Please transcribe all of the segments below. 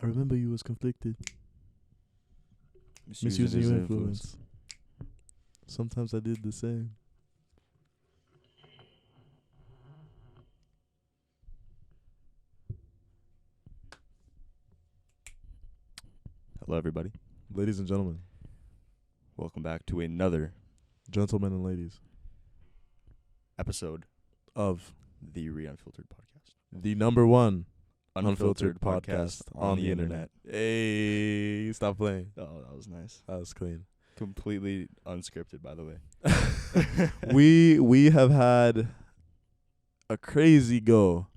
I remember you was conflicted. Misusing Misusing his your influence. Sometimes I did the same. Hello, everybody. Ladies and gentlemen, Welcome back to another gentlemen and ladies episode of the Unfiltered podcast. the number one unfiltered podcast on the internet. Hey, stop playing. Oh, that was nice. That was clean. Completely unscripted, by the way. We have had a crazy go.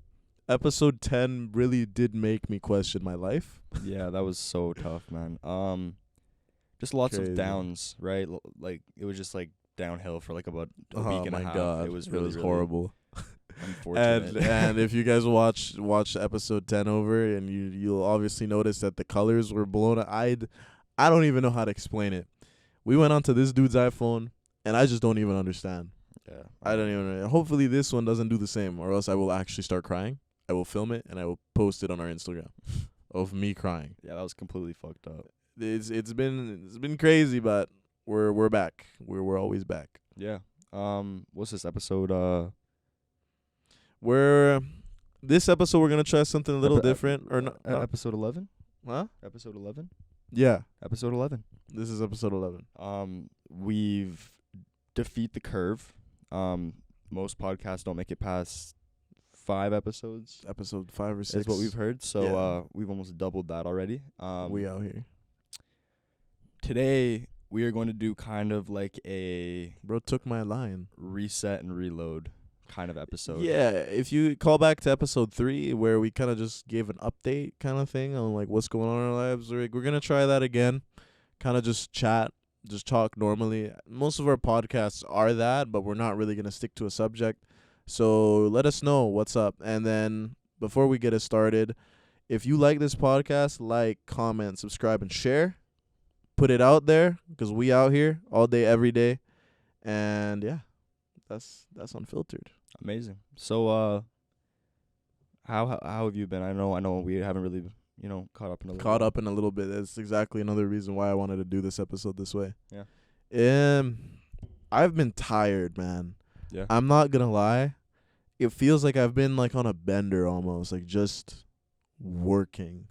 Episode 10 really did make me question my life. Yeah, that was so tough, man. Just lots Crazy. of downs, right? Like it was just like downhill for like about a week and a half. God. It was really, really horrible. unfortunate. And if you guys watch episode 10 over, and you'll obviously notice that the colors were blown. I don't even know how to explain it. We went onto this dude's iPhone, and I just don't even understand. Yeah, I don't even. Hopefully this one doesn't do the same, or else I will actually start crying. I will film it and I will post it on our Instagram of me crying. Yeah, that was completely fucked up. It's been crazy, but we're back. We're always back. Yeah. What's this episode? This episode we're gonna try something a little different, or not? Episode 11. Huh? Episode 11. Yeah. Episode 11. This is episode 11. We've defeat the curve. Most podcasts don't make it past 5 episodes. Episode 5 or 6 is what we've heard. So Yeah. We've almost doubled that already. We out here. Today we are going to do kind of like a Bro took my line. reset and reload kind of episode. Yeah, if you call back to episode 3 where we kind of just gave an update kind of thing on like what's going on in our lives, we're gonna try that again. Kind of just chat, just talk normally. Most of our podcasts are that, but we're not really gonna stick to a subject. So let us know what's up. And then before we get it started, if you like this podcast, like, comment, subscribe, and share. Put it out there, because we out here all day, every day. And yeah, that's Unfiltered. Amazing. So how have you been? I know we haven't really caught up in a little bit. That's exactly another reason why I wanted to do this episode this way. Yeah. I've been tired, man. Yeah. I'm not gonna lie. It feels like I've been like on a bender almost, like just working,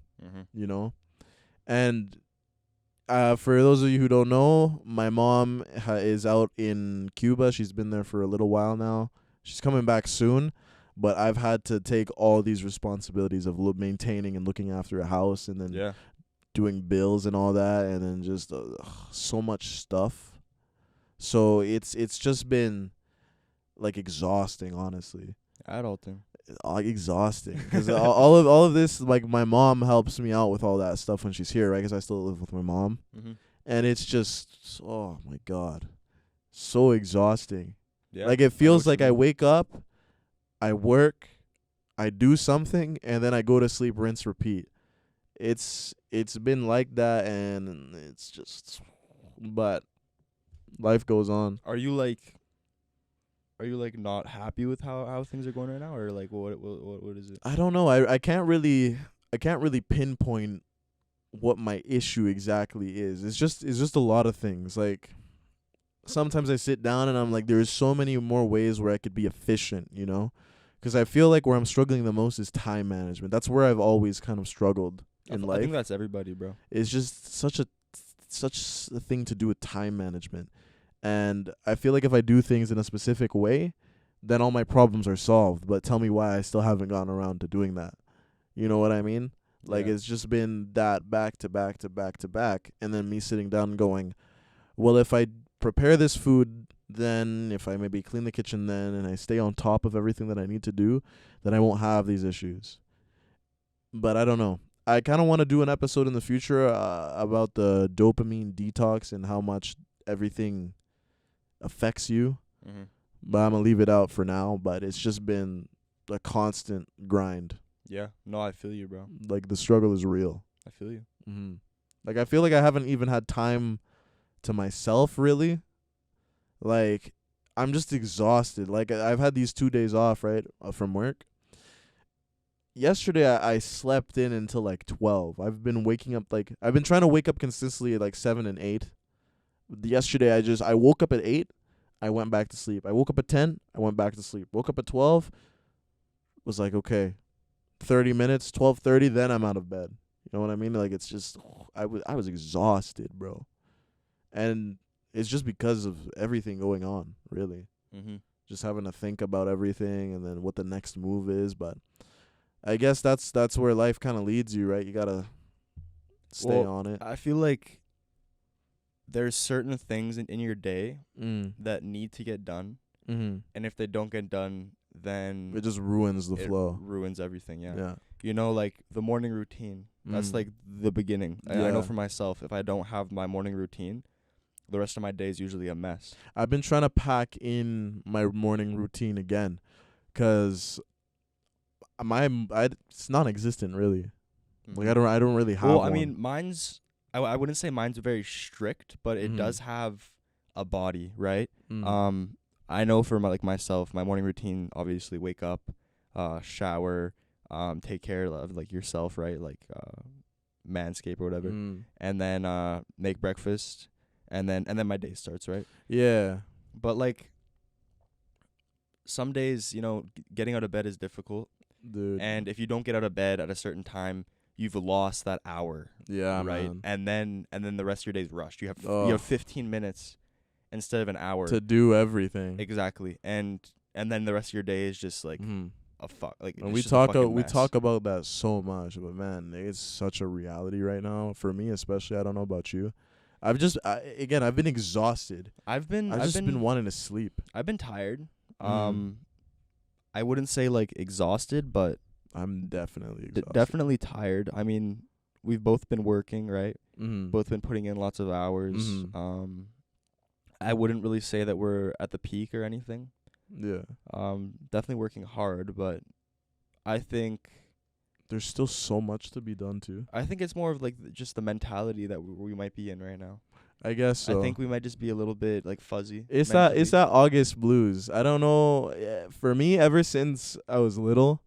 And for those of you who don't know, my mom is out in Cuba. She's been there for a little while now. She's coming back soon, but I've had to take all these responsibilities of maintaining and looking after a house, and then doing bills and all that, and then just so much stuff. So it's just been like exhausting, honestly. Adulting. Exhausting, because all of this, like, my mom helps me out with all that stuff when she's here, right? Because I still live with my mom, and it's just, oh my god, so exhausting. Yeah, like, it feels like I wake up, I work, I do something, and then I go to sleep, rinse, repeat. It's been like that, and it's just, but life goes on. Are you not happy with how things are going right now, or like what is it? I don't know. I can't really pinpoint what my issue exactly is. It's just a lot of things. Like, sometimes I sit down and I'm like, there's so many more ways where I could be efficient, because I feel like where I'm struggling the most is time management. That's where I've always kind of struggled in life. I think that's everybody, bro. It's just such a thing to do with time management. And I feel like if I do things in a specific way, then all my problems are solved. But tell me why I still haven't gotten around to doing that. You know what I mean? Like, It's just been that back to back to back to back. And then me sitting down and going, well, if I prepare this food, then if I maybe clean the kitchen then, and I stay on top of everything that I need to do, then I won't have these issues. But I don't know. I kind of want to do an episode in the future about the dopamine detox and how much everything affects you, but I'm gonna leave it out for now. But it's just been a constant grind. Yeah, no, I feel you, bro. Like, the struggle is real. I feel you. Like, I feel like I haven't even had time to myself, really. Like, I'm just exhausted. Like, I've had these 2 days off, right, from work. yesterday I slept in until like 12. I've been waking up I've been trying to wake up consistently at like 7 and 8. Yesterday I woke up at 8, I went back to sleep. I woke up at 10, I went back to sleep. Woke up at 12, was like, okay, 30 minutes, 12:30, then I'm out of bed. You know what I mean? Like, it's just I was exhausted, bro. And it's just because of everything going on, really. Mhm. Just having to think about everything and then what the next move is, but I guess that's where life kind of leads you, right? You got to stay on it. I feel like there's certain things in your day that need to get done. Mm-hmm. And if they don't get done, then it just ruins the flow. Ruins everything, yeah. Yeah. You know, like the morning routine. That's like the beginning. Yeah. I know for myself, if I don't have my morning routine, the rest of my day is usually a mess. I've been trying to pack in my morning routine again, 'cause it's non-existent, really. Like I don't really have. Well, I mean, mine's I wouldn't say mine's very strict, but it does have a body, right? I know for myself, my morning routine, obviously wake up, shower, take care of like yourself, right? Like manscape or whatever. And then make breakfast, and then my day starts, right? Yeah. But like some days, you know, getting out of bed is difficult. Dude. And if you don't get out of bed at a certain time, you've lost that hour. Yeah, right. Man. And then the rest of your day's rushed. You have 15 minutes instead of an hour to do everything. Exactly. And then the rest of your day is just like a fuck. Like, and we talk about that so much, but man, it's such a reality right now for me, especially. I don't know about you. I've been exhausted. I've been wanting to sleep. I've been tired. I wouldn't say like exhausted, but I'm definitely exhausted. Definitely tired. I mean, we've both been working, right? Both been putting in lots of hours. I wouldn't really say that we're at the peak or anything. Yeah. Definitely working hard, but I think there's still so much to be done too. I think it's more of like just the mentality that we might be in right now. I guess so. I think we might just be a little bit like fuzzy. It's that August blues. I don't know. For me, ever since I was little,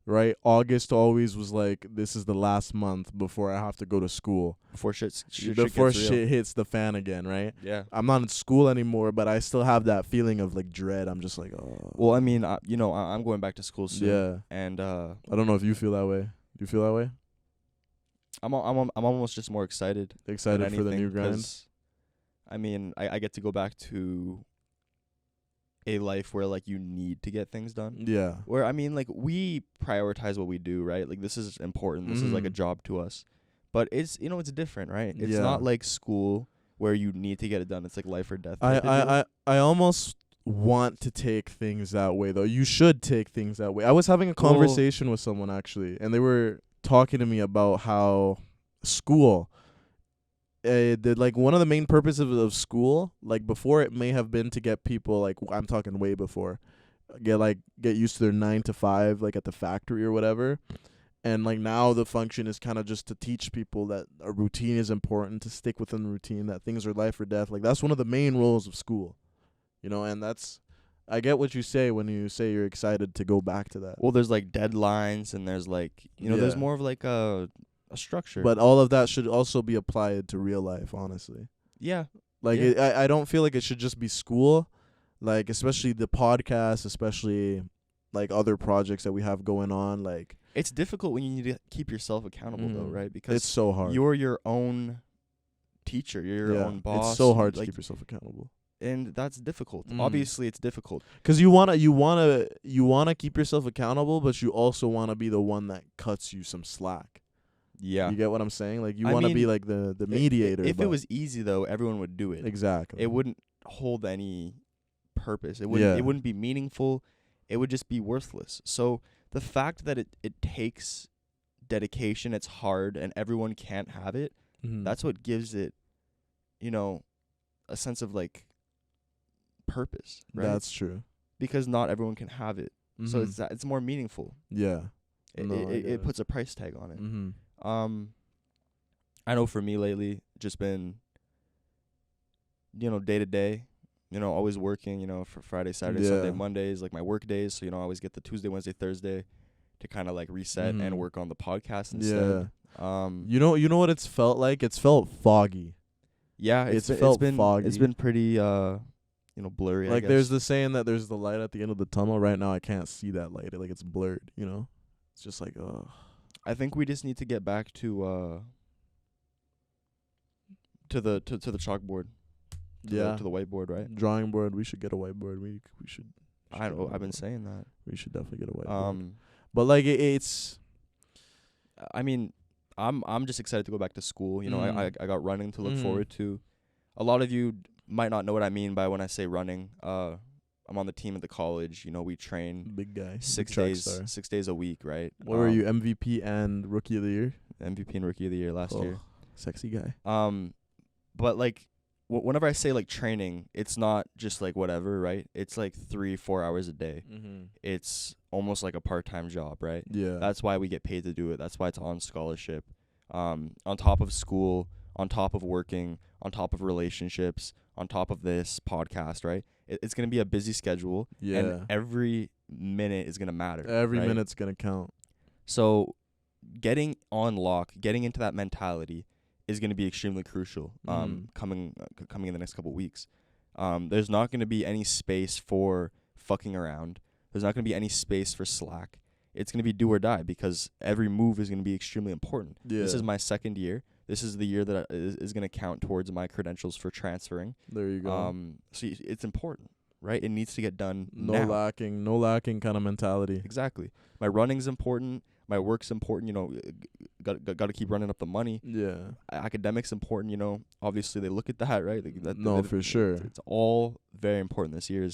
right? August always was like, this is the last month before I have to go to school. Before shit hits the fan again, right? Yeah. I'm not in school anymore, but I still have that feeling of like dread. I'm just like, oh. Well, I mean, I'm going back to school soon. Yeah. And I don't know if you feel that way. Do you feel that way? I'm almost just more excited. Excited for the new grind. I mean, I get to go back to a life where like you need to get things done. Yeah. Where I mean, like we prioritize what we do, right? Like this is important. This is like a job to us. But it's it's different, right? It's not like school where you need to get it done. It's like life or death. I almost want to take things that way though. You should take things that way. I was having a conversation with someone actually, and they were talking to me about how school like one of the main purposes of school, like before it may have been to get people, like I'm talking way before, get used to their 9 to 5 like at the factory or whatever, and like now the function is kind of just to teach people that a routine is important, to stick within the routine, that things are life or death. Like that's one of the main roles of school, and that's, I get what you say when you say you're excited to go back to that. Well, there's like deadlines and there's like there's more of like a structure. But all of that should also be applied to real life, honestly. Yeah. Like I don't feel like it should just be school, like especially the podcast, especially like other projects that we have going on. Like it's difficult when you need to keep yourself accountable though, right? Because it's so hard. You're your own teacher. You're your own boss. It's so hard to keep yourself accountable. And that's difficult. Obviously, it's difficult. 'Cause you wanna keep yourself accountable, but you also wanna be the one that cuts you some slack. Yeah. You get what I'm saying? Like you want to be like the mediator. If it was easy though, everyone would do it. Exactly. It wouldn't hold any purpose. It wouldn't be meaningful. It would just be worthless. So the fact that it takes dedication, it's hard, and everyone can't have it, that's what gives it, a sense of like purpose, right? That's true. Because not everyone can have it. So it's more meaningful. Yeah. It puts a price tag on it. I know for me lately, just been, day to day, always working, for Friday, Saturday, Sunday, Mondays, like my work days. So, I always get the Tuesday, Wednesday, Thursday. to kind of like reset and work on the podcast Yeah. instead. You know what it's felt like? It's felt foggy. Yeah, It's felt foggy. It's been pretty blurry. Like I guess. there's the saying that there's the light at the end of the tunnel. Right now I can't see that light. Like it's blurred, you know? It's just like, oh. I think we just need to get back to the chalkboard. To the whiteboard, right? Drawing board. We should get a whiteboard. We should. I know. I've been saying that. We should definitely get a whiteboard. But like it's. I mean, I'm just excited to go back to school. You know, I got running to look forward to. A lot of you might not know what I mean by when I say running. I'm on the team at the college. You know, we train big guy. 6 days a week, right? What were you, MVP and Rookie of the Year? MVP and Rookie of the Year last year. Sexy guy. But like whenever I say like training, it's not just like whatever, right? It's like 3-4 hours a day. It's almost like a part-time job, right? Yeah. That's why we get paid to do it. That's why it's on scholarship. On top of school, on top of working, on top of relationships, on top of this podcast, right? It's going to be a busy schedule. Yeah. And every minute is going to matter. Every minute's going to count. So getting on lock, getting into that mentality is going to be extremely crucial coming in the next couple of weeks. There's not going to be any space for fucking around. There's not going to be any space for slack. It's going to be do or die because every move is going to be extremely important. Yeah. This is my second year. This is the year that is going to count towards my credentials for transferring. There you go. So it's important, right? It needs to get done no lacking kind of mentality. Exactly. My running's important. My work's important. You know, got to keep running up the money. Yeah. Academics important. You know, obviously they look at that, right? For sure. It's all very important. This year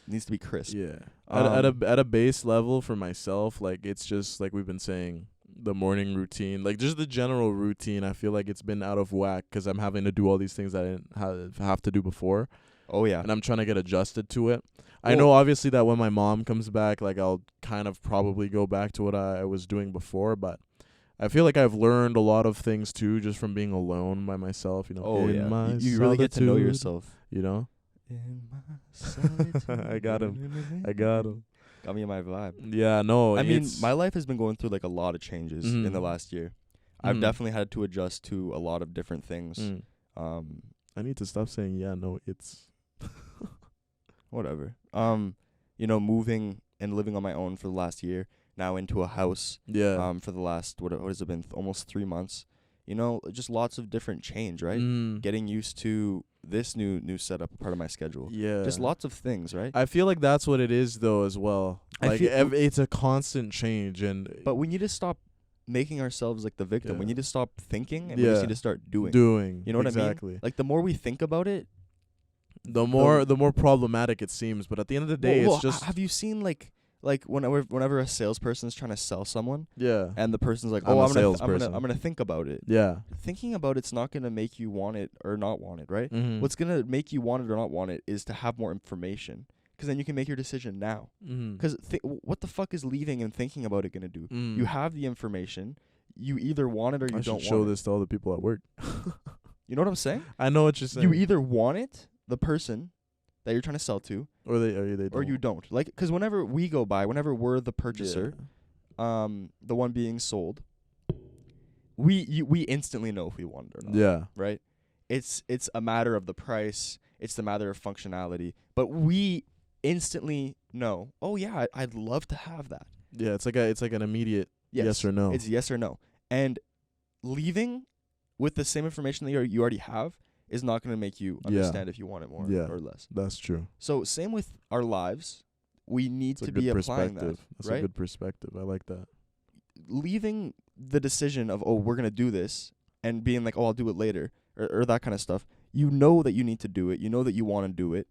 needs to be crisp. Yeah. At a base level for myself, like it's just like we've been saying, the morning routine, like just the general routine. I feel like it's been out of whack because I'm having to do all these things I didn't have to do before. Oh yeah. And I'm trying to get adjusted to it. I know obviously that when my mom comes back, like I'll kind of probably go back to what I was doing before, but I feel like I've learned a lot of things too just from being alone by myself, you know. Oh yeah. You really get to know yourself. You know? In my solitude. I got him. Got me in my vibe. Yeah, no. I mean, my life has been going through like a lot of changes in the last year. I've definitely had to adjust to a lot of different things. I need to stop saying it's whatever. You know, moving and living on my own for the last year, now into a house. Yeah. For the last what has it been? Almost 3 months. You know, just lots of different change, right? Getting used to this new setup, part of my schedule. Yeah. Just lots of things, right? I feel like that's what it is though as well. Like it's a constant change but we need to stop making ourselves like the victim. Yeah. We need to stop thinking and we just need to start doing. You know what exactly. I mean? Like the more we think about it, the more problematic it seems. But at the end of the day, it's just. Have you seen like whenever a salesperson is trying to sell someone, and the person's like, I'm gonna think about it. Yeah. Thinking about it's not gonna make you want it or not want it, right? What's gonna make you want it or not want it is to have more information, because then you can make your decision now. Because what the fuck is leaving and thinking about it gonna do? You have the information. You either want it or you don't want it. I should show this to all the people at work. You know what I'm saying? I know what you're saying. You either want it, the person that you're trying to sell to, or they don't. Or you don't. Like, because whenever we're the purchaser, the one being sold, we instantly know if we want it or not. Yeah. Right? It's a matter of the price. It's the matter of functionality. But we instantly know, oh yeah, I'd love to have that. Yeah, it's like an immediate yes or no. It's yes or no. And leaving with the same information that you already have is not going to make you understand if you want it more or less. That's true. So same with our lives. We need to be applying that. That's right? a good perspective. I like that. Leaving the decision of, we're going to do this, and being like, I'll do it later, or that kind of stuff. You know that you need to do it. You know that you want to do it.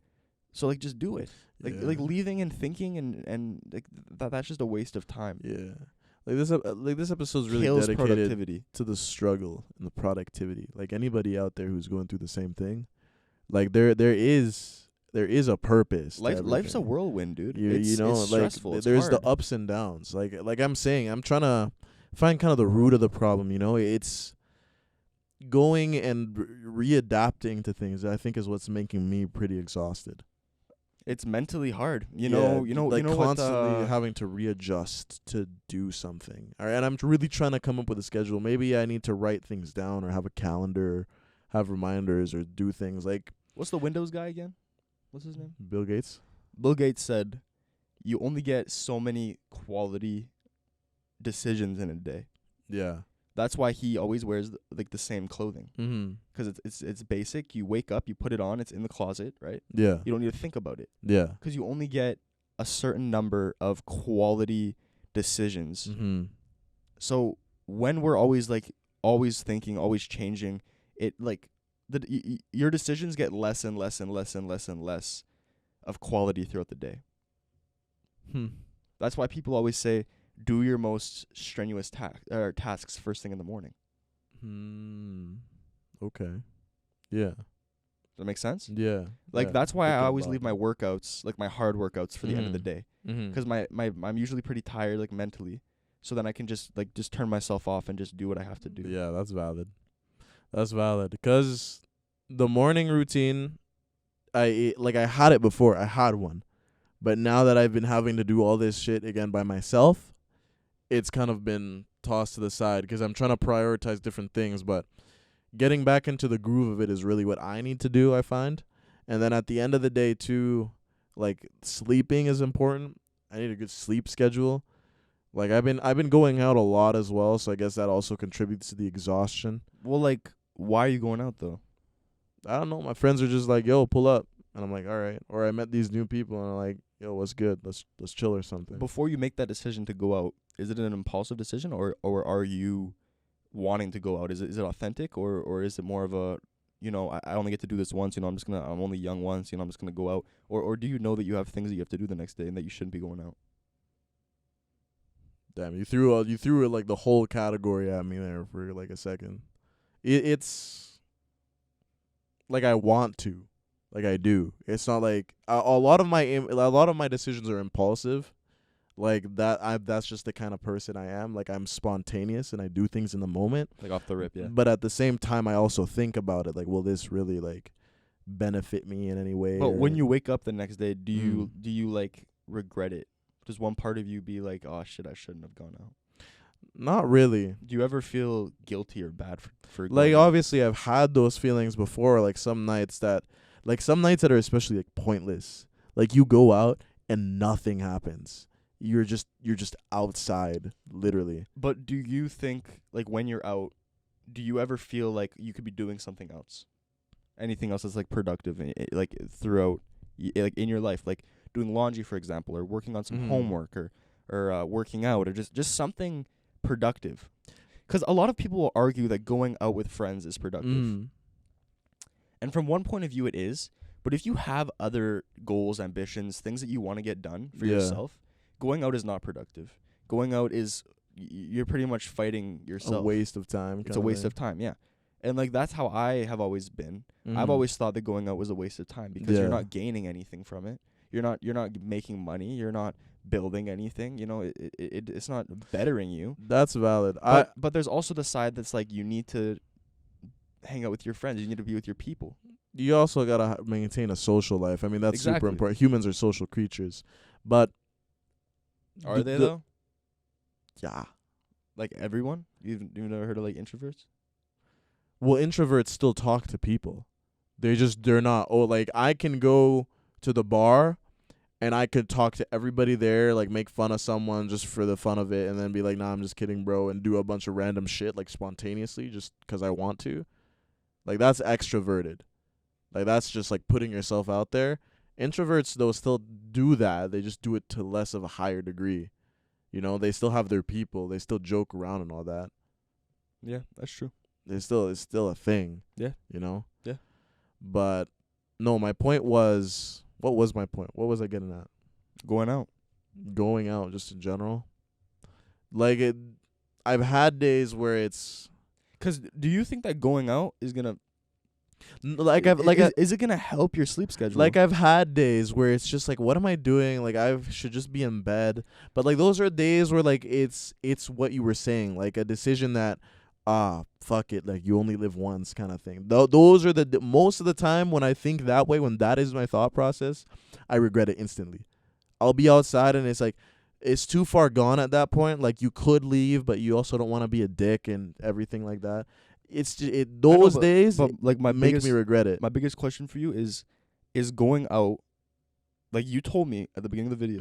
So, like, just do it. Like leaving and thinking and like that's just a waste of time. Yeah. Like this episode's really Kills dedicated productivity. to the struggle and the productivity. Like anybody out there who's going through the same thing, like there is a purpose. Life's a whirlwind, dude. You know, it's like stressful. It's there's hard. the ups and downs. Like I'm saying, I'm trying to find kind of the root of the problem. You know, it's going and readapting to things that I think is what's making me pretty exhausted. It's mentally hard. You Yeah, know like constantly what, having to readjust to do something. All right, and I'm really trying to come up with a schedule. Maybe I need to write things down or have a calendar, have reminders or do things like what's the Windows guy again? What's his name? Bill Gates. Bill Gates said, "You only get so many quality decisions in a day." Yeah. That's why he always wears like the same clothing, Mhm. because it's basic. You wake up, you put it on, it's in the closet, right? Yeah. You don't need to think about it, Yeah. because you only get a certain number of quality decisions. Mhm. So when we're always always thinking, always changing, it like your decisions get less and less and less and less and less of quality throughout the day. Hmm. That's why people always say, do your most strenuous tasks first thing in the morning. Okay. Yeah. Does that make sense? Yeah. Like yeah. that's why I Thinking always about leave my workouts, like my hard workouts, for the end of the day, Mhm. because I'm usually pretty tired, like mentally, so then I can just turn myself off and just do what I have to do. Yeah, that's valid. That's valid because the morning routine, I had it before. I had one, but now that I've been having to do all this shit again by myself, it's kind of been tossed to the side because I'm trying to prioritize different things. But getting back into the groove of it is really what I need to do, I find. And then at the end of the day too, like sleeping is important. I need a good sleep schedule. Like I've been going out a lot as well, so I guess that also contributes to the exhaustion. Well, like, why are you going out though? I don't know. My friends are just like, "Yo, pull up," and I'm like, "All right." Or I met these new people, and I'm like, "Yo, what's good? Let's chill or something." Before you make that decision to go out, is it an impulsive decision, or are you wanting to go out? Is it authentic, or is it more of a, I only get to do this once, I'm only young once, I'm just gonna go out, or do you know that you have things that you have to do the next day and that you shouldn't be going out? Damn, you threw like the whole category at me there for like a second. It's like I want to, like I do. It's not like a lot of my decisions are impulsive, like that. That's just the kind of person I am. Like I'm spontaneous and I do things in the moment. Like off the rip, yeah. But at the same time, I also think about it. Like, will this really like benefit me in any way? But when like, you wake up the next day, do you like regret it? Does one part of you be like, oh shit, I shouldn't have gone out? not really. Do you ever feel guilty or bad for Like going out? obviously I've had those feelings before, like some nights that are especially like pointless. Like you go out and nothing happens. You're just outside, literally. But do you think, like, when you're out, do you ever feel like you could be doing something else? Anything else that's like productive, like throughout, like in your life, like doing laundry, for example, or working on some homework, or working out, or just something productive. Because a lot of people will argue that going out with friends is productive. And from one point of view, it is. But if you have other goals, ambitions, things that you want to get done for yourself, going out is not productive. Going out is, you're pretty much fighting yourself. A waste of time. It's a waste of time, yeah. And like that's how I have always been. I've always thought that going out was a waste of time because you're not gaining anything from it. You're not making money. You're not building anything. It's not bettering you. That's valid. But there's also the side that's like you need to hang out with your friends. You need to be with your people. You also gotta maintain a social life. I mean, that's super Exactly. important. Humans are social creatures, but Are they though? Yeah. Like everyone? You've never heard of like introverts? Well, introverts still talk to people. They're not. Oh, like I can go to the bar and I could talk to everybody there, like make fun of someone just for the fun of it, and then be like, nah, I'm just kidding, bro, and do a bunch of random shit, like spontaneously, just 'cause I want to. Like, that's extroverted. Like, that's just, like, putting yourself out there. Introverts, though, still do that. They just do it to less of a higher degree. They still have their people. They still joke around and all that. Yeah, that's true. It's still a thing. Yeah. Yeah. But, no, my point was... What was my point? What was I getting at? Going out. Going out, just in general. Like, I've had days where it's... 'Cause do you think that going out is gonna... Is it gonna help your sleep schedule? Like, I've had days where it's just like, what am I doing? Like, I should just be in bed. But like, those are days where like it's what you were saying, like a decision that fuck it, like you only live once kind of thing. Those are most of the time when I think that way, when that is my thought process, I regret it instantly. I'll be outside and it's like, it's too far gone at that point. Like you could leave, but you also don't want to be a dick and everything like that. It's just, those days but like make me regret it. My biggest question for you is going out, like you told me at the beginning of the video,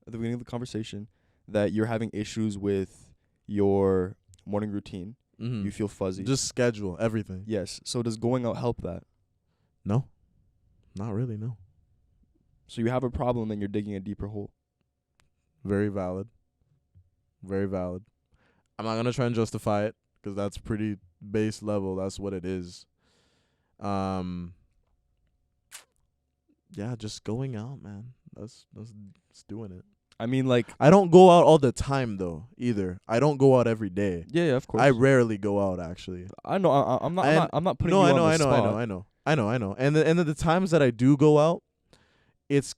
at the beginning of the conversation, that you're having issues with your morning routine. You feel fuzzy. Just schedule everything. Yes. So does going out help that? No, not really. No. So you have a problem and you're digging a deeper hole. Very valid. Very valid. I'm not gonna try and justify it because that's pretty base level. That's what it is. Yeah, just going out, man. That's doing it. I mean, like, I don't go out all the time though either. I don't go out every day. Yeah, of course. I rarely go out actually. I know. I'm not putting you on the spot. I know. And the times that I do go out, it's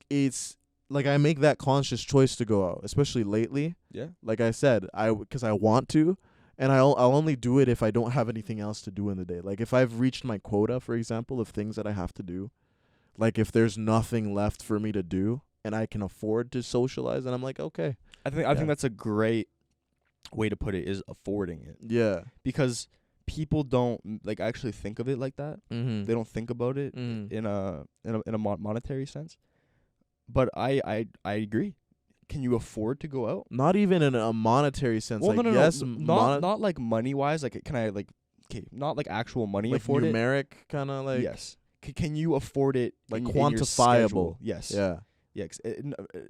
like I make that conscious choice to go out, especially lately. Yeah. Like I said, because I want to, and I'll only do it if I don't have anything else to do in the day. Like if I've reached my quota, for example, of things that I have to do, like if there's nothing left for me to do and I can afford to socialize, and I'm like, okay. I think that's a great way to put it, is affording it. Yeah. Because people don't like actually think of it like that. Mm-hmm. They don't think about it in a monetary sense. But I agree. Can you afford to go out? Not even in a monetary sense. Well, like, no. yes, Not like money wise. Like, can I not like actual money like afford numeric kind of like. Yes. Can you afford it? Like in quantifiable. Yes. Yeah. Yeah.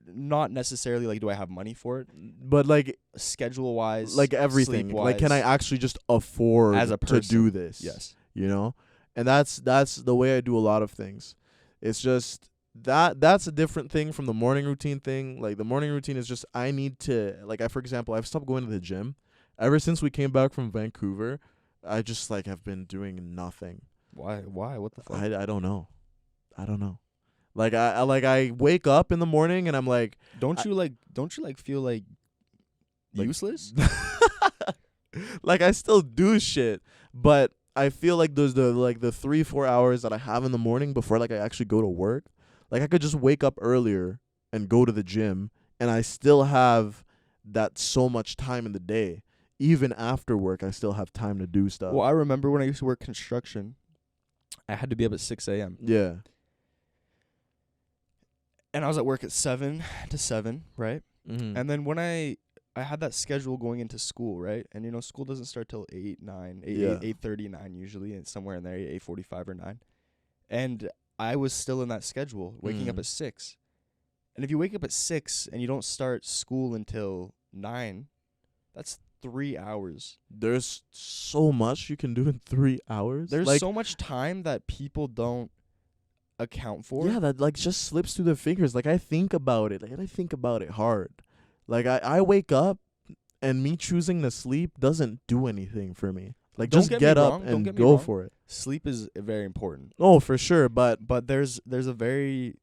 Not necessarily like, do I have money for it? But like schedule wise, like everything. sleep-wise, like, can I actually just afford as a person to do this? Yes. You know, and that's the way I do a lot of things. It's just that's a different thing from the morning routine thing. Like the morning routine is just, I need to, like, for example, I've stopped going to the gym ever since we came back from Vancouver. I just like have been doing nothing. Why? What the fuck? I don't know. Like I wake up in the morning and I'm like, don't you feel like useless? Like I still do shit, but I feel like there's the 3-4 hours that I have in the morning before like I actually go to work. Like I could just wake up earlier and go to the gym, and I still have that so much time in the day. Even after work, I still have time to do stuff. Well, I remember when I used to work construction, I had to be up at 6 a.m. Yeah. And I was at work at 7 to 7, right? Mm-hmm. And then when I had that schedule going into school, right? And, you know, school doesn't start till 8:30, 9 usually, and somewhere in there, 8:45 or 9. And I was still in that schedule, waking up at 6. And if you wake up at 6 and you don't start school until 9, that's 3 hours. There's so much you can do in 3 hours. There's like, so much time that people don't account for. Yeah, that like just slips through their fingers. Like I think about it. Like I think about it hard. Like I wake up and me choosing to sleep doesn't do anything for me. Like just get up and go for it. Sleep is very important. Oh, for sure, but there's a very,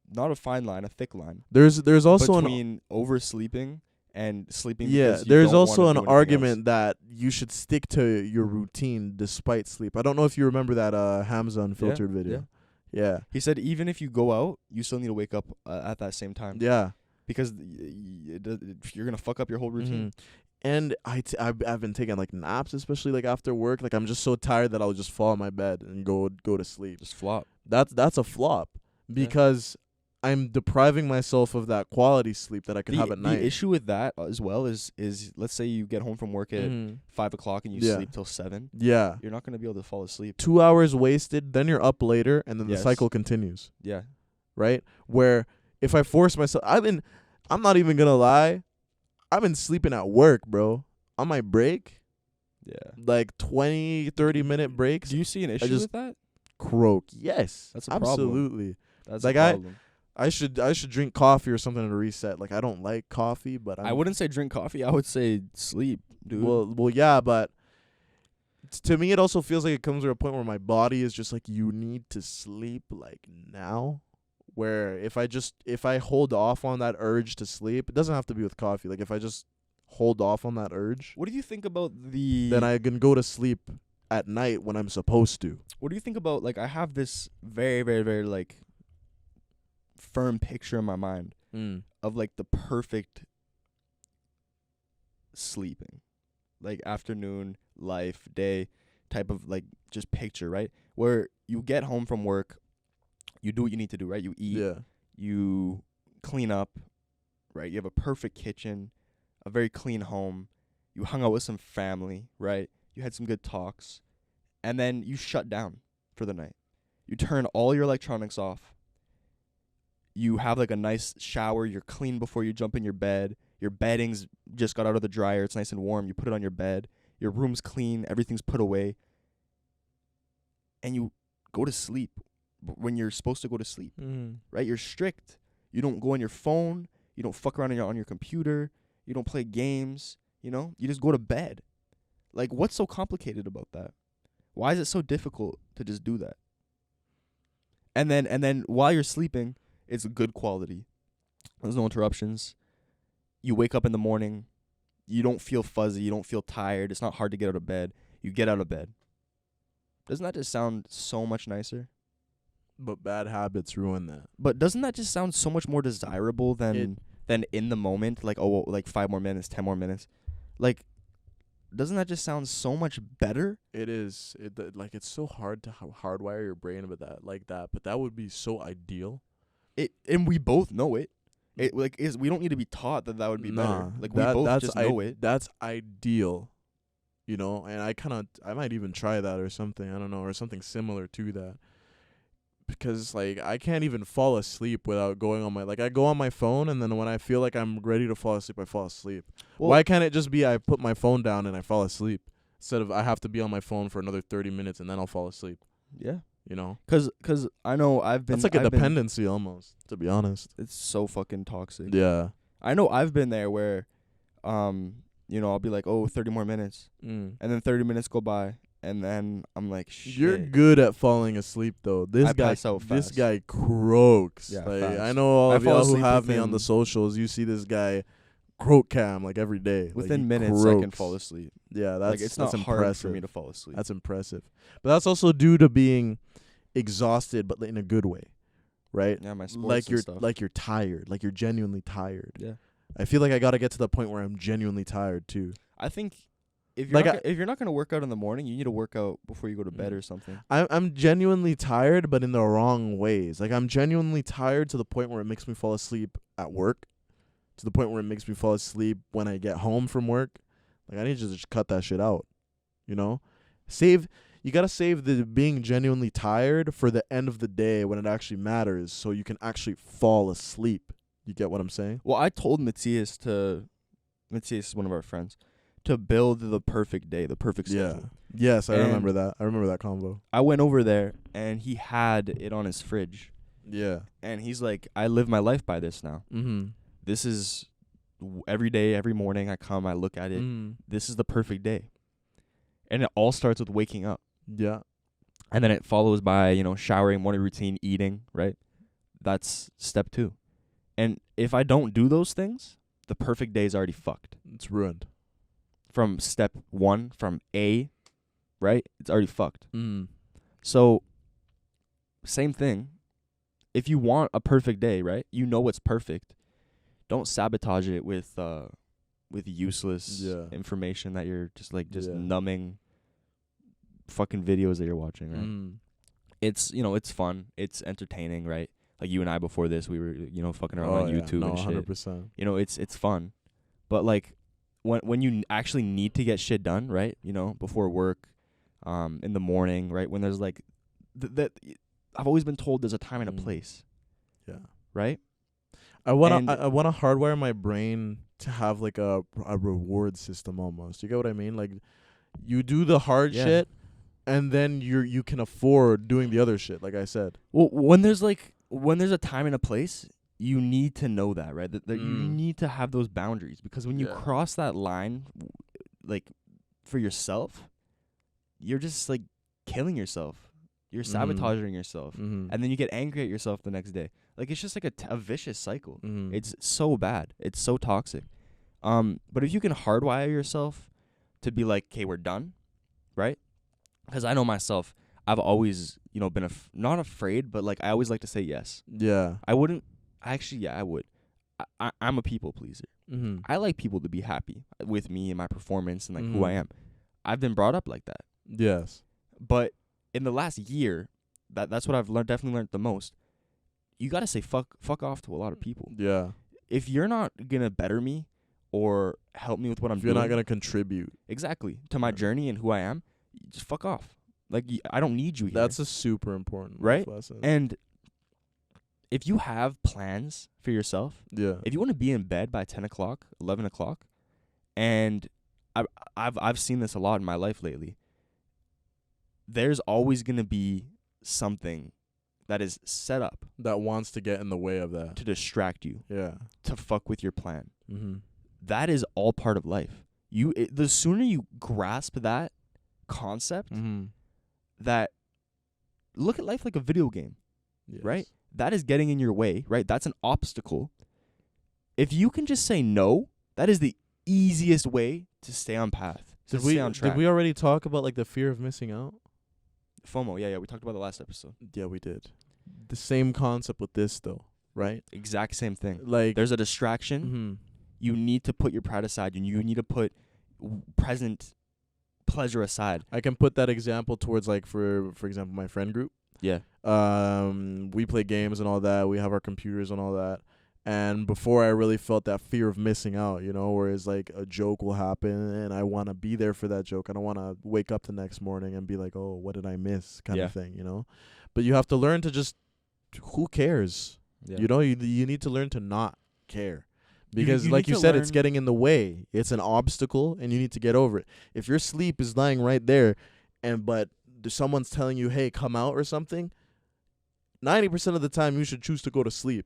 not a fine line, a thick line. There's also between oversleeping and sleeping. Yeah, there's also an argument that you should stick to your routine despite sleep. I don't know if you remember that Hamza Unfiltered video. Yeah. He said even if you go out, you still need to wake up at that same time. Yeah. Because you're going to fuck up your whole routine. Mm-hmm. And I've been taking like naps, especially like after work. Like I'm just so tired that I'll just fall on my bed and go to sleep. Just flop. That's a flop because I'm depriving myself of that quality sleep that I could have at night. The issue with that as well is let's say you get home from work at 5 o'clock and you sleep till 7. Yeah. You're not going to be able to fall asleep. 2 hours wasted, then you're up later, and then the cycle continues. Yeah. Right? Where if I force myself, I'm not even going to lie, I've been sleeping at work, bro. On my break. Yeah. Like 20, 30-minute breaks. Do you see an issue with that? Croak. Yes. That's a problem. Absolutely. That's like a problem. I should drink coffee or something to reset. Like I don't like coffee, but I wouldn't say drink coffee. I would say sleep, dude. Well, yeah, but to me it also feels like it comes to a point where my body is just like, you need to sleep like now. Where if I hold off on that urge to sleep, it doesn't have to be with coffee. Like if I just hold off on that urge, What do you think about the? then I can go to sleep at night when I'm supposed to. What do you think about, like, I have this very, very, very, like, firm picture in my mind of, like, the perfect sleeping, like, afternoon, life, day type of, like, just picture, right? Where you get home from work, you do what you need to do, right? You eat, you clean up, right? You have a perfect kitchen, a very clean home. You hung out with some family, right? You had some good talks. And then you shut down for the night. You turn all your electronics off. You have, like, a nice shower. You're clean before you jump in your bed. Your bedding's just got out of the dryer. It's nice and warm. You put it on your bed. Your room's clean. Everything's put away. And you go to sleep when you're supposed to go to sleep, right? You're strict. You don't go on your phone. You don't fuck around on your computer. You don't play games. You know? You just go to bed. Like, what's so complicated about that? Why is it so difficult to just do that? And then while you're sleeping, it's good quality. There's no interruptions. You wake up in the morning. You don't feel fuzzy. You don't feel tired. It's not hard to get out of bed. You get out of bed. Doesn't that just sound so much nicer? But bad habits ruin that. But doesn't that just sound so much more desirable than in the moment? Like, oh, like 5 more minutes, 10 more minutes. Like, doesn't that just sound so much better? It is. It's so hard to hardwire your brain with that like that. But that would be so ideal. And we both know it. We don't need to be taught that would be better. Like, we both just know it. That's ideal. You know, and I might even try that or something. I don't know, or something similar to that. Because, like, I can't even fall asleep without going on I go on my phone, and then when I feel like I'm ready to fall asleep, I fall asleep. Well, why can't it just be I put my phone down and I fall asleep instead of I have to be on my phone for another 30 minutes and then I'll fall asleep? Yeah. You know? Cause I know I've been... That's like a dependency almost, to be honest. It's so fucking toxic. Yeah. I know I've been there where, you know, I'll be like, 30 more minutes. And then 30 minutes go by. And then I'm like, shit. You're good at falling asleep, though. This guy croaks. Yeah, like, I know all of y'all who have me on the socials, you see this guy croak cam, like, every day. Within minutes, croaks. I can fall asleep. Yeah, that's it's not impressive. Hard for me to fall asleep. That's impressive. But that's also due to being exhausted, but in a good way, right? Yeah, my sports stuff. Like you're tired. Like, you're genuinely tired. Yeah. I feel like I got to get to the point where I'm genuinely tired, too. I think... If you're not gonna work out in the morning, you need to work out before you go to bed or something. I'm genuinely tired, but in the wrong ways. Like, I'm genuinely tired to the point where it makes me fall asleep at work, to the point where it makes me fall asleep when I get home from work. Like, I need to just cut that shit out, you know? You gotta save the being genuinely tired for the end of the day when it actually matters, so you can actually fall asleep. You get what I'm saying? Well, I told Matthias is one of our friends, to build the perfect day, the perfect schedule. Yeah. Yes, I remember that. I remember that convo. I went over there, and he had it on his fridge. Yeah. And he's like, I live my life by this now. Mm-hmm. This is every day, every morning I come, I look at it. This is the perfect day. And it all starts with waking up. Yeah. And then it follows by, you know, showering, morning routine, eating, right? That's step 2. And if I don't do those things, the perfect day is already fucked. It's ruined. From step 1, from A, right? It's already fucked. So, same thing. If you want a perfect day, right? You know what's perfect. Don't sabotage it with useless information that you're just numbing fucking videos that you're watching, right? It's, you know, it's fun. It's entertaining, right? Like you and I before this, we were, you know, fucking around on YouTube and shit. 100%. You know, it's fun. But, like, when you actually need to get shit done, right? You know, before work, in the morning, right? When there's like that, I've always been told there's a time and a place. Yeah. Right? I wanna hardwire my brain to have like a reward system almost. You get what I mean? Like, you do the hard shit, and then you can afford doing the other shit. Like I said. Well, when there's a time and a place, you need to know that, right? That you need to have those boundaries, because when you cross that line, like, for yourself, you're just, like, killing yourself. You're sabotaging yourself. And then you get angry at yourself the next day. Like, it's just like a vicious cycle. It's so bad. It's so toxic. But if you can hardwire yourself to be like, okay, we're done, right? Because I know myself, I've always, been not afraid, but like I always like to say yes. Yeah. I wouldn't. Actually, yeah, I would. I'm a people pleaser. Mm-hmm. I like people to be happy with me and my performance and like who I am. I've been brought up like that. Yes. But in the last year, that's what I've definitely learned the most. You got to say fuck off to a lot of people. Yeah. If you're not going to better me or help me with what I'm doing. If you're not going to contribute. Exactly. To my journey and who I am, just fuck off. Like, I don't need you here. That's a super important life lesson. And if you have plans for yourself, if you want to be in bed by 10 o'clock, 11 o'clock, and I've seen this a lot in my life lately, there's always going to be something that is set up that wants to get in the way of that, to distract you, to fuck with your plan. Mm-hmm. That is all part of life. The sooner you grasp that concept, that look at life like a video game, right? That is getting in your way, right? That's an obstacle. If you can just say no, that is the easiest way to stay on path. Stay on track. Did we already talk about like the fear of missing out? FOMO, yeah, we talked about the last episode. Yeah, we did. The same concept with this though, right? Exact same thing. Like there's a distraction. You need to put your pride aside, and you need to put present pleasure aside. I can put that example towards like for example my friend group. Yeah. We play games and all that. We have our computers and all that. And before I really felt that fear of missing out, whereas like a joke will happen and I want to be there for that joke. I don't want to wake up the next morning and be like, oh, what did I miss kind of thing, But you have to learn to just, who cares? Yeah. You need to learn to not care. Because like you said, it's getting in the way. It's an obstacle and you need to get over it. If your sleep is lying right there but someone's telling you, hey, come out or something, 90% of the time you should choose to go to sleep.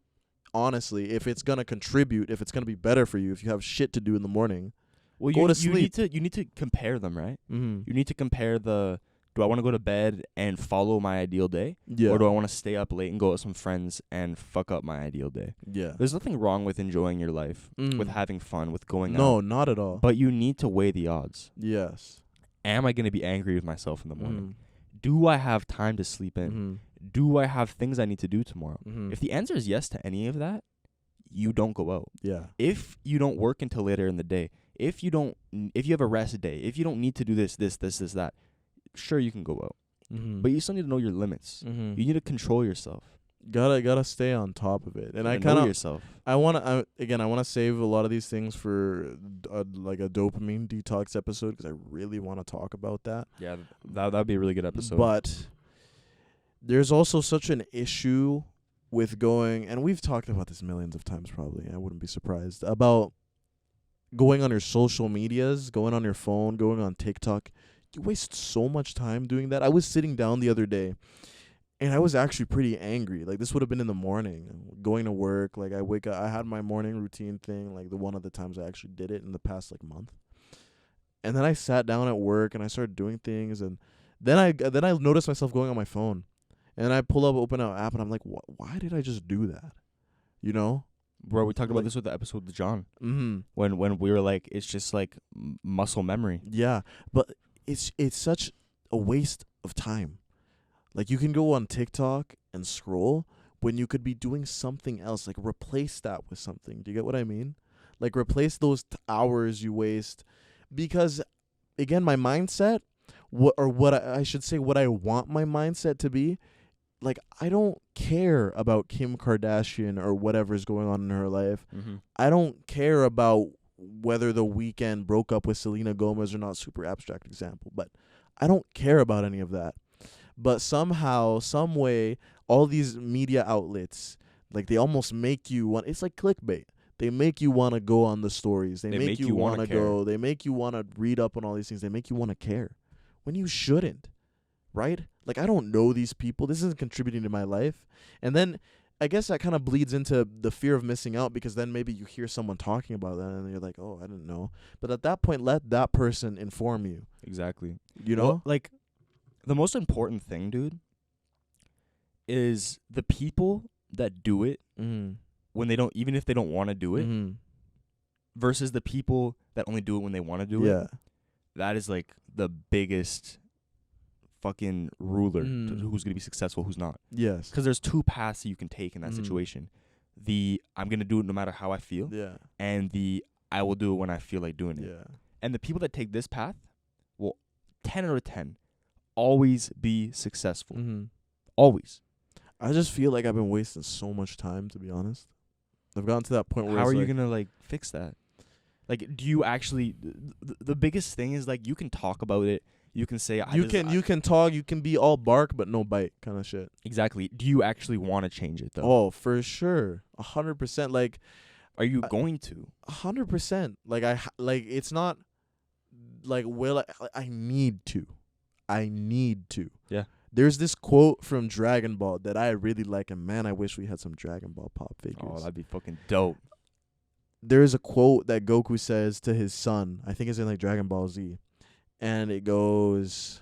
Honestly, if it's going to contribute, if it's going to be better for you, if you have shit to do in the morning, go to sleep. You need to compare them, right? Mm-hmm. You need to compare do I want to go to bed and follow my ideal day? Yeah. Or do I want to stay up late and go out with some friends and fuck up my ideal day? Yeah. There's nothing wrong with enjoying your life, with having fun, with going out. No, not at all. But you need to weigh the odds. Yes. Am I going to be angry with myself in the morning? Do I have time to sleep in? Do I have things I need to do tomorrow? If the answer is yes to any of that, you don't go out. Yeah. If you don't work until later in the day, if you have a rest day, if you don't need to do this, that, sure, you can go out. But you still need to know your limits. You need to control yourself. Gotta stay on top of it. And I know yourself. I wanna save a lot of these things for like a dopamine detox episode because I really want to talk about that. Yeah, that'd be a really good episode. But there's also such an issue with going, and we've talked about this millions of times probably, I wouldn't be surprised, about going on your social medias, going on your phone, going on TikTok. You waste so much time doing that. I was sitting down the other day, and I was actually pretty angry. Like, this would have been in the morning, going to work. Like, I wake up, I had my morning routine thing, like the one of the times I actually did it in the past, like, month. And then I sat down at work, and I started doing things, and then I noticed myself going on my phone. And I open an app, and I'm like, why did I just do that? Bro, we talked about this with the episode with John. When we were like, it's just like muscle memory. Yeah, but it's such a waste of time. Like, you can go on TikTok and scroll when you could be doing something else. Like, replace that with something. Do you get what I mean? Like, replace those hours you waste. Because, again, my mindset, what I want my mindset to be, like, I don't care about Kim Kardashian or whatever's going on in her life. I don't care about whether The Weeknd broke up with Selena Gomez or not. Super abstract example. But I don't care about any of that. But somehow, some way, all these media outlets, like, they almost make you want, it's like clickbait. They make you want to go on the stories. They make you want to go. They make you want to read up on all these things. They make you want to care when you shouldn't, right? Like, I don't know these people. This isn't contributing to my life. And then I guess that kind of bleeds into the fear of missing out, because then maybe you hear someone talking about that and you're like, oh, I didn't know. But at that point, let that person inform you. Exactly. Well, like, the most important thing, dude, is the people that do it when they don't, even if they don't want to do it, versus the people that only do it when they want to do Yeah. it. That is like the biggest fucking ruler to who's going to be successful, who's not. Yes. Because there's two paths that you can take in that situation. The I'm going to do it no matter how I feel. Yeah. And the I will do it when I feel like doing it. Yeah. And the people that take this path will 10 out of 10 always be successful. Always. I just feel like I've been wasting so much time, to be honest. I've gotten to that point where how it's are you like, going to like fix that? Like, do you actually the biggest thing is like you can talk about it. You can say you can talk, you can be all bark but no bite kind of shit. Exactly. Do you actually want to change it though? Oh, for sure. 100%. Like, are you going to? 100%. Like it's not like I need to. I need to. Yeah. There's this quote from Dragon Ball that I really like, and man, I wish we had some Dragon Ball pop figures. Oh, that'd be fucking dope. There is a quote that Goku says to his son. I think it's in like Dragon Ball Z. And it goes,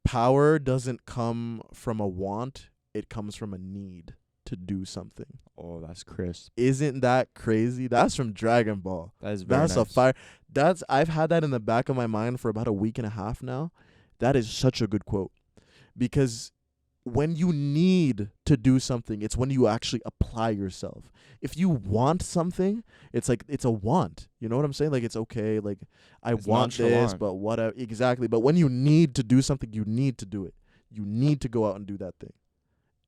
power doesn't come from a want, it comes from a need to do something. Oh, that's crisp. Isn't that crazy? That's from Dragon Ball. That is very nice. A fire. I've had that in the back of my mind for about a week and a half now. That is such a good quote. Because when you need to do something, it's when you actually apply yourself. If you want something, it's like it's a want. You know what I'm saying? Like, it's okay. Like, it's want this, but whatever. Exactly. But when you need to do something, you need to do it. You need to go out and do that thing.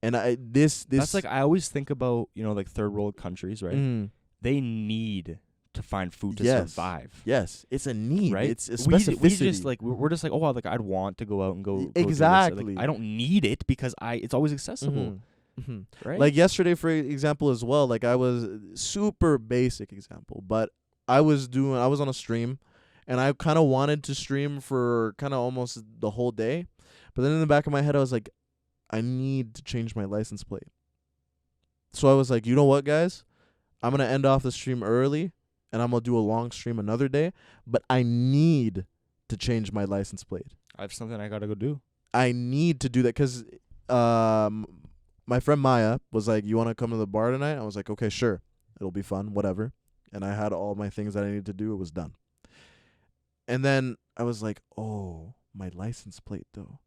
And that's like, I always think about, like third world countries, right? They need to find food to survive. Yes, it's a need, right? It's a specificity. We just like we're just like, oh, like I'd want to go out and go exactly. Like, I don't need it because it's always accessible, right? Like yesterday, for example, as well. Like I was super basic example, but I was on a stream, and I kind of wanted to stream for kind of almost the whole day, but then in the back of my head, I was like, I need to change my license plate. So I was like, you know what, guys, I'm gonna end off the stream early. And I'm going to do a long stream another day. But I need to change my license plate. I have something I got to go do. I need to do that because my friend Maya was like, you want to come to the bar tonight? I was like, okay, sure. It'll be fun, whatever. And I had all my things that I needed to do. It was done. And then I was like, oh, my license plate, though.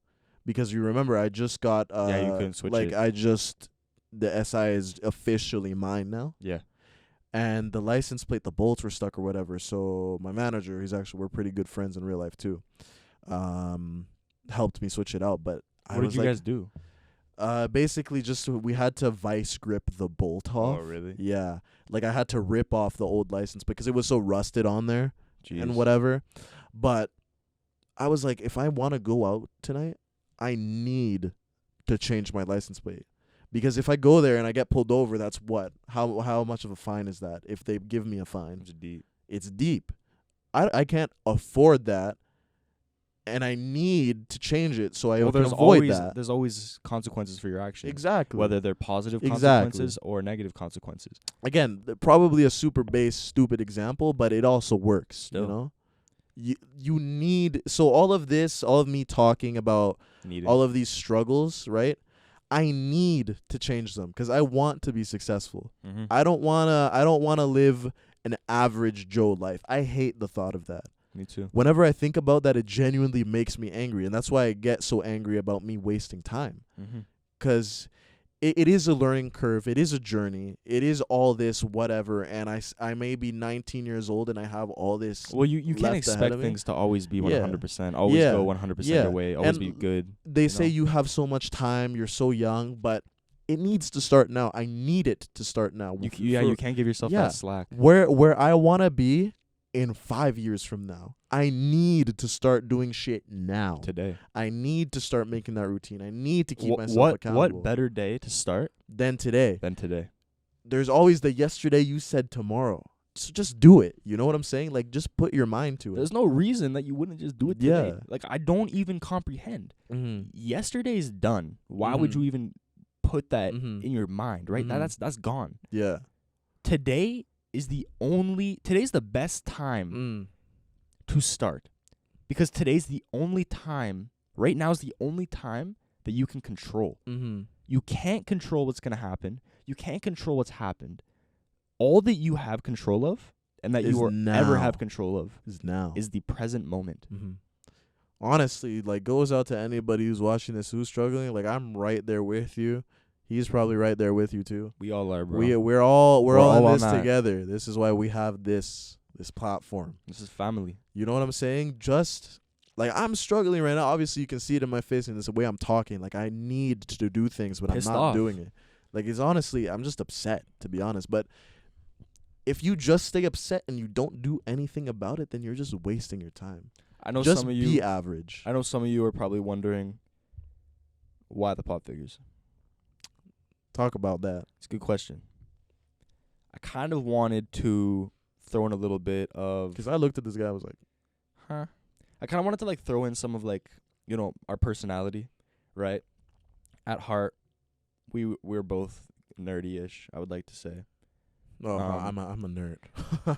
Because you remember, I just got... yeah, you couldn't switch it. The SI is officially mine now. Yeah. And the license plate, the bolts were stuck or whatever. So my manager, we're pretty good friends in real life too, helped me switch it out. But what did you guys do? Basically just we had to vice grip the bolt off. Oh, really? Yeah. Like I had to rip off the old license because it was so rusted on there. Jeez. And whatever. But I was like, if I want to go out tonight, I need to change my license plate. Because if I go there and I get pulled over, that's what? How much of a fine is that if they give me a fine? It's deep. It's deep. I can't afford that, and I need to change it so I can avoid that. There's always consequences for your actions. Exactly. Whether they're positive consequences or negative consequences. Again, probably a super base, stupid example, but it also works, Still. you know? You need... So all of this, all of me talking about all of these struggles, right? I need to change them because I want to be successful. Mm-hmm. I don't wanna live an average Joe life. I hate the thought of that. Me too. Whenever I think about that, it genuinely makes me angry, and that's why I get so angry about me wasting time. Because it is a learning curve. It is a journey. It is all this whatever, and I may be 19 years old and I have all this. Well, you can't expect things to always be 100%. Always go 100% your way. Always be good. They say you have so much time. You're so young, but it needs to start now. I need it to start now. You can't give yourself that slack. Where I want to be in 5 years from now, I need to start doing shit now. Today. I need to start making that routine. I need to keep myself accountable. What better day to start than today? There's always the yesterday you said tomorrow. So just do it. You know what I'm saying? Like, just put your mind to it. There's no reason that you wouldn't just do it today. Like, I don't even comprehend. Yesterday's done. Why would you even put that in your mind, right? That's gone. Yeah. Today's the best time to start, because today's the only time. Right now is the only time that you can control. You can't control what's gonna happen. You can't control what's happened. All that you have control of and that Is you will now. ever have control of Is now. is the present moment. Mm-hmm. Honestly, like, goes out to anybody who's watching this, who's struggling. Like, I'm right there with you. He's probably right there with you too. We all are, bro. We're all in on this that. together. This is why we have this platform. This is family. You know what I'm saying? Just like, I'm struggling right now. Obviously, you can see it in my face and the way I'm talking. Like, I need to do things, but Pissed I'm not off. doing it. Like, it's honestly, I'm just upset, to be honest. But if you just stay upset and you don't do anything about it, then you're just wasting your time. I know Just some of be you. average. I know some of you are probably wondering why the pop figures. Talk about that. It's a good question. I kind of wanted to throw in a little bit of, Because I looked at this guy, I was like, huh? I kind of wanted to like throw in some of like, you know, our personality, right? At heart, we're both nerdy-ish, I would like to say. oh, I'm a nerd.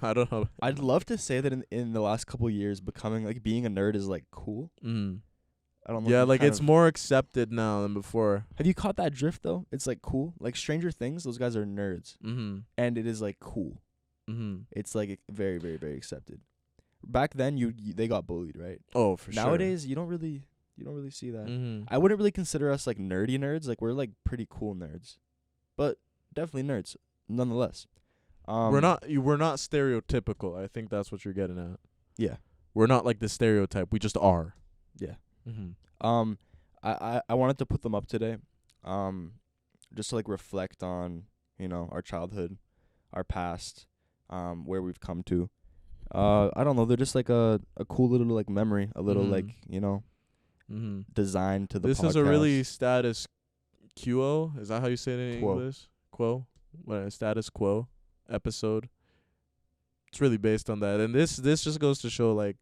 I don't know. I'd love to say that in the last couple of years, being a nerd is like cool. Mm. I don't know. Yeah, if you like, kind it's of- more accepted now than before. Have you caught that drift though? It's like cool. Like Stranger Things, those guys are nerds, Mm-hmm. and it is like cool. Mm-hmm. It's like very, very, very accepted. Back then, they got bullied, right? Oh, for sure. Nowadays, you don't really see that. Mm-hmm. I wouldn't really consider us like nerdy nerds. Like we're like pretty cool nerds, but definitely nerds nonetheless. we're not stereotypical. I think that's what you're getting at. Yeah. We're not like the stereotype. We just are. Yeah. Mm-hmm. I wanted to put them up today, just to like reflect on, you know, our childhood, our past, where we've come to. I don't know. They're just like a cool little like memory, a little like, you know, design to the This podcast. is a really status quo. Is that how you say it in Quo. English? Quo. What, a status quo episode. It's really based on that, and this just goes to show, like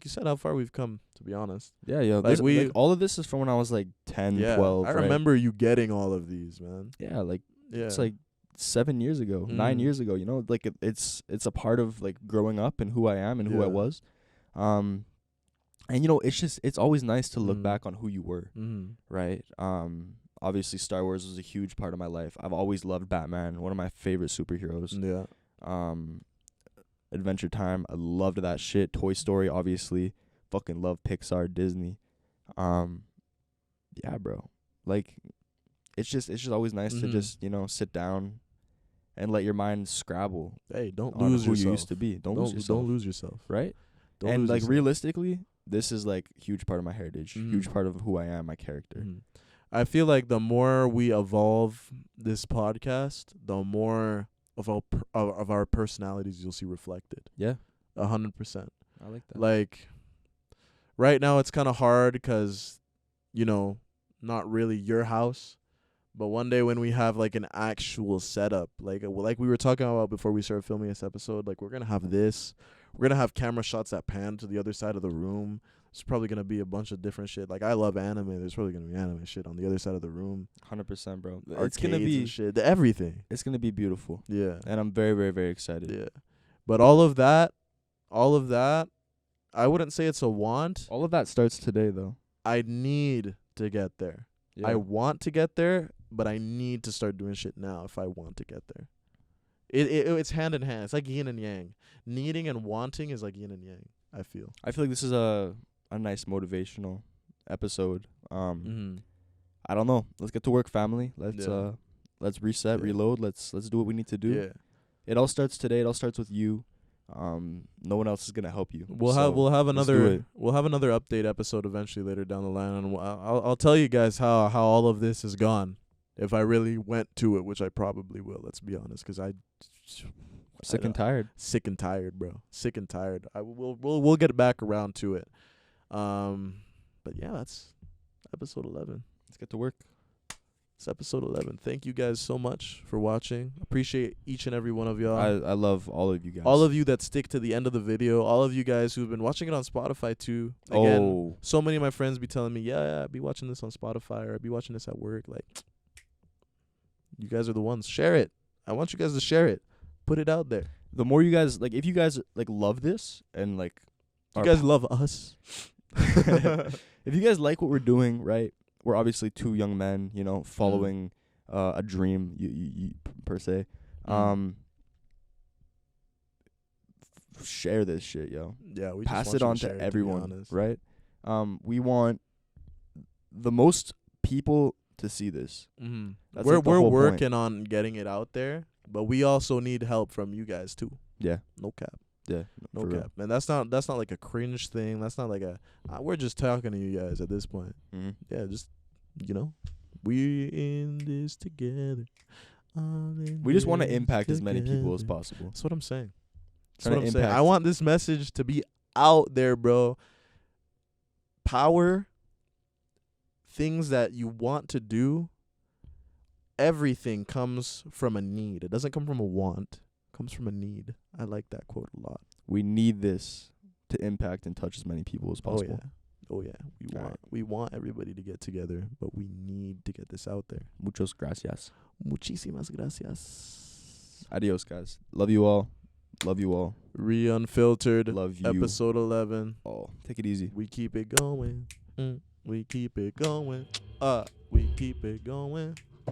you said, how far we've come. To be honest. Yeah, yeah. Like, all of this is from when I was like 10, Yeah, 12. I right? remember you getting all of these, man. Yeah, like Yeah. it's like 7 years ago, 9 Mm. years ago. You know, like it's a part of like growing up and who I am and who I Yeah. was. And you know, it's always nice to look Mm. back on who you were, right? Obviously Star Wars was a huge part of my life. I've always loved Batman, one of my favorite superheroes. Yeah. Adventure Time, I loved that shit. Toy Story, obviously. Fucking love Pixar, Disney. Yeah, bro. Like it's just always nice to just, you know, sit down and let your mind scrabble. Hey, don't on lose who yourself. you used to be. Don't lose yourself. Don't lose yourself. Right? Don't and lose like yourself. realistically, this is like huge part of my heritage, Mhm. huge part of who I am, my character. Mhm. I feel like the more we evolve this podcast, the more of our personalities you'll see reflected. Yeah, 100%. I like that. Like, right now it's kind of hard because, you know, not really your house. But one day when we have like an actual setup, like we were talking about before we started filming this episode, like we're gonna have this. We're gonna have camera shots that pan to the other side of the room. It's probably gonna be a bunch of different shit. Like, I love anime. There's probably gonna be anime shit on the other side of the room. 100%, bro. It's Arcades gonna be and shit. Everything. It's gonna be beautiful, Yeah. and I'm very, very, very excited. Yeah. But all of that, I wouldn't say it's a want. All of that starts today, though. I need to get there. Yeah. I want to get there, but I need to start doing shit now if I want to get there. It's hand in hand. It's like yin and yang. Needing and wanting is like yin and yang, I feel. I feel like this is a nice motivational episode. I don't know. Let's get to work, family. Let's reset, Yeah. reload. Let's do what we need to do. Yeah. It all starts today. It all starts with you. No one else is gonna help you. We'll So, have let's do it. another update episode eventually later down the line, and I'll tell you guys how all of this is gone. If I really went to it, which I probably will. Let's be honest, because Sick and tired. Sick and tired, bro. Sick and tired. We'll get back around to it. But yeah, that's episode 11. Let's get to work. It's episode 11. Thank you guys so much for watching. Appreciate each and every one of y'all. I love all of you guys. All of you that stick to the end of the video. All of you guys who've been watching it on Spotify too. Again, so many of my friends be telling me, yeah, be watching this on Spotify, or be watching this at work. Like, you guys are the ones. Share it. I want you guys to share it. Put it out there. The more you guys like, if you guys like love this and like, You guys love us. if you guys like what we're doing, right? We're obviously two young men, you know, following a dream, you per se. share this shit, yo. Yeah, we Pass just it on want you to to share it, everyone, be honest. right? We want the most people to see this. Mm-hmm. That's We're like the whole point. working on getting it out there, but we also need help from you guys too. Yeah. No cap. Yeah. No for real. cap. And that's not like a cringe thing. That's not like a we're just talking to you guys at this point. Mm-hmm. Yeah, just we in this together. We just want to impact as many people as possible. That's what I'm saying. That's Trying what to I'm saying. I impact- want this message to be out there, bro. Power, things that you want to do, everything comes from a need. It doesn't come from a want. It comes from a need. I like that quote a lot. We need this to impact and touch as many people as possible. Oh yeah. We want everybody to get together, but we need to get this out there. Muchos gracias. Muchísimas gracias. Adios, guys. Love you all. Love you all. Unfiltered. Love you. Episode 11. Oh, take it easy. We keep it going. We keep it going. We keep it going.